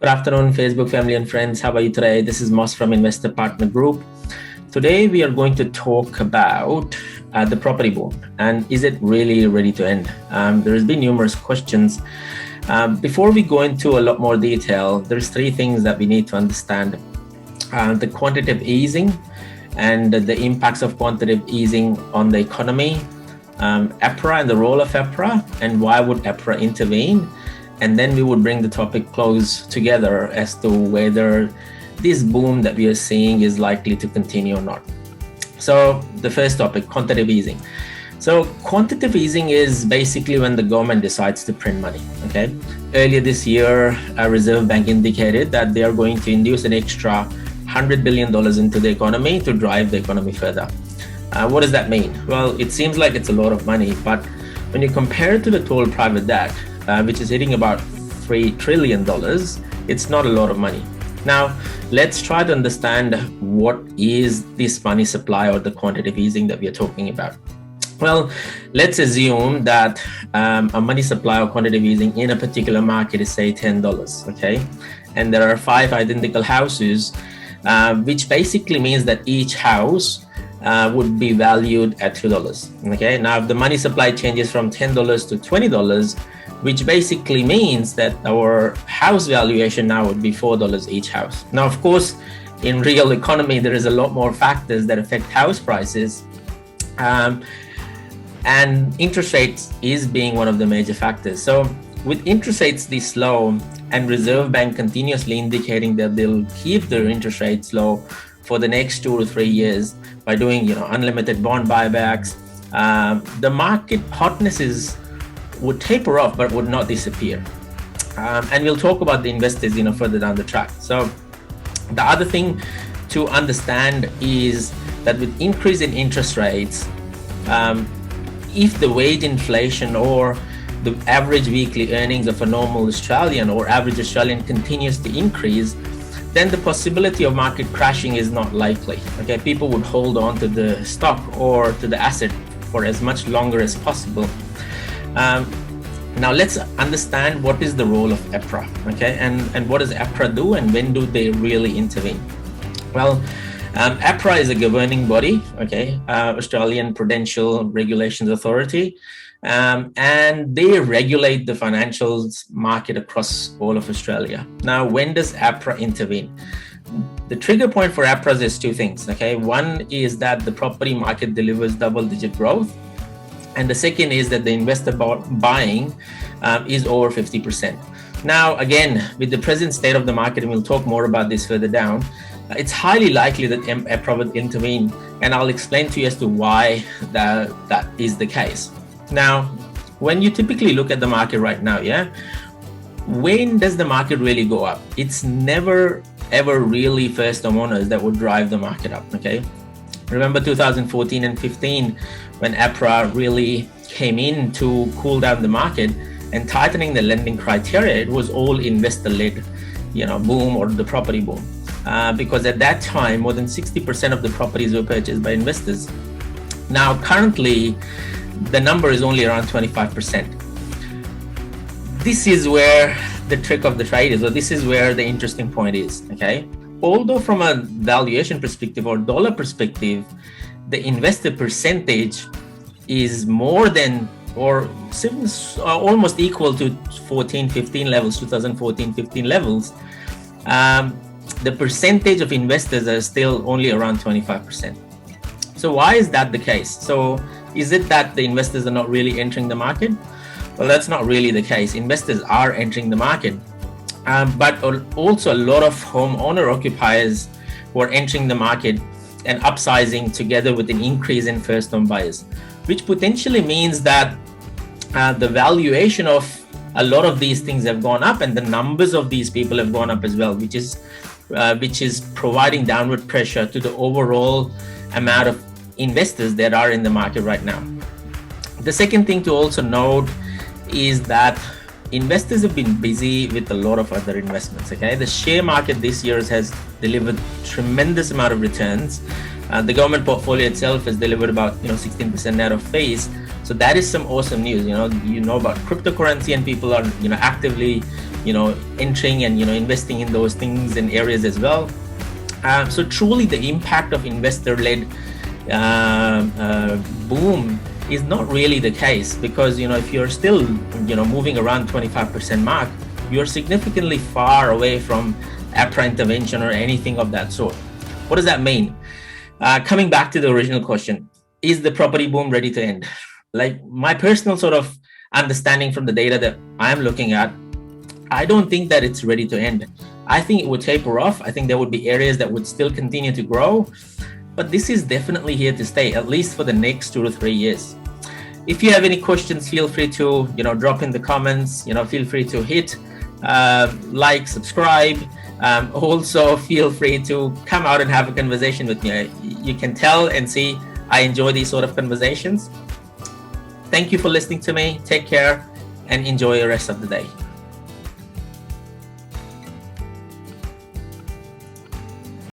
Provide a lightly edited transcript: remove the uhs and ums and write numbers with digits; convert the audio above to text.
Good afternoon, Facebook family and friends. How are you today? This is Moss from Investor Partner Group. Today, we are going to talk about the property boom and is it really ready to end? There has been numerous questions. Before we go into a lot more detail, there's three things that we need to understand. The quantitative easing and the impacts of quantitative easing on the economy, APRA and the role of APRA, and why would APRA intervene? And then we would bring the topic close together as to whether this boom that we are seeing is likely to continue or not. So the first topic, quantitative easing. So quantitative easing is basically when the government decides to print money, okay? Earlier this year, a Reserve Bank indicated that they are going to induce an extra $100 billion into the economy to drive the economy further. What does that mean? Well, it seems like it's a lot of money, but when you compare it to the total private debt, which is hitting about $3 trillion, it's not a lot of money. Now, let's try to understand what is this money supply or the quantitative easing that we are talking about. Well, let's assume that a money supply or quantitative easing in a particular market is say $10, okay? And there are 5 identical houses, which basically means that each house would be valued at $2, okay? Now, if the money supply changes from $10 to $20, which basically means that our house valuation now would be $4 each house. Now, of course, in real economy, there is a lot more factors that affect house prices. And interest rates is being one of the major factors. So with interest rates this low and Reserve Bank continuously indicating that they'll keep their interest rates low for the next 2 to 3 years by doing, unlimited bond buybacks, the market hotness would taper off, but would not disappear. And we'll talk about the investors, further down the track. So the other thing to understand is that with increase in interest rates, if the wage inflation or the average weekly earnings of a normal Australian or average Australian continues to increase, then the possibility of market crashing is not likely. Okay, people would hold on to the stock or to the asset for as much longer as possible. Now let's understand what is the role of APRA, okay, and what does APRA do and when do they really intervene? Well, APRA is a governing body, okay, Australian Prudential Regulations Authority, and they regulate the financials market across all of Australia. Now, when does APRA intervene? The trigger point for APRA is 2 things, okay? One is that the property market delivers double-digit growth, and the second is that the investor buying is over 50%. Now, again, with the present state of the market, and we'll talk more about this further down, it's highly likely that APRA will intervene, and I'll explain to you as to why that is the case. Now, when you typically look at the market right now, when does the market really go up? It's never, ever really first homeowners that would drive the market up, okay? Remember 2014 and 15, when APRA really came in to cool down the market and tightening the lending criteria, it was all investor-led, boom or the property boom. Because at that time, more than 60% of the properties were purchased by investors. Now, currently, the number is only around 25%. This is where the trick of the trade is, or this is where the interesting point is, okay? Although from a valuation perspective or dollar perspective, the investor percentage is more than or almost equal to 2014-15 levels, the percentage of investors are still only around 25%. So why is that the case? So is it that the investors are not really entering the market? Well, that's not really the case. Investors are entering the market. But also a lot of homeowner occupiers who are entering the market and upsizing together with an increase in first home buyers, which potentially means that the valuation of a lot of these things have gone up and the numbers of these people have gone up as well, which is providing downward pressure to the overall amount of investors that are in the market right now. The second thing to also note is that investors have been busy with a lot of other investments, okay? The share market this year has delivered tremendous amount of returns. The government portfolio itself has delivered about 16% net of fees. So that is some awesome news. You know about cryptocurrency and people are actively entering and investing in those things and areas as well. So truly the impact of investor-led boom is not really the case, because if you're still moving around 25% mark, you're significantly far away from APRA intervention or anything of that sort. What does that mean? Coming back to the original question, is the property boom ready to end? Like, my personal sort of understanding from the data that I'm looking at, I don't think that it's ready to end. I think it would taper off. I think there would be areas that would still continue to grow, but this is definitely here to stay, at least for the next 2 to 3 years. If you have any questions, feel free to drop in the comments. Feel free to hit like, subscribe. Also feel free to come out and have a conversation with me. You can tell and see I enjoy these sort of conversations. Thank you for listening to me. Take care and enjoy the rest of the day.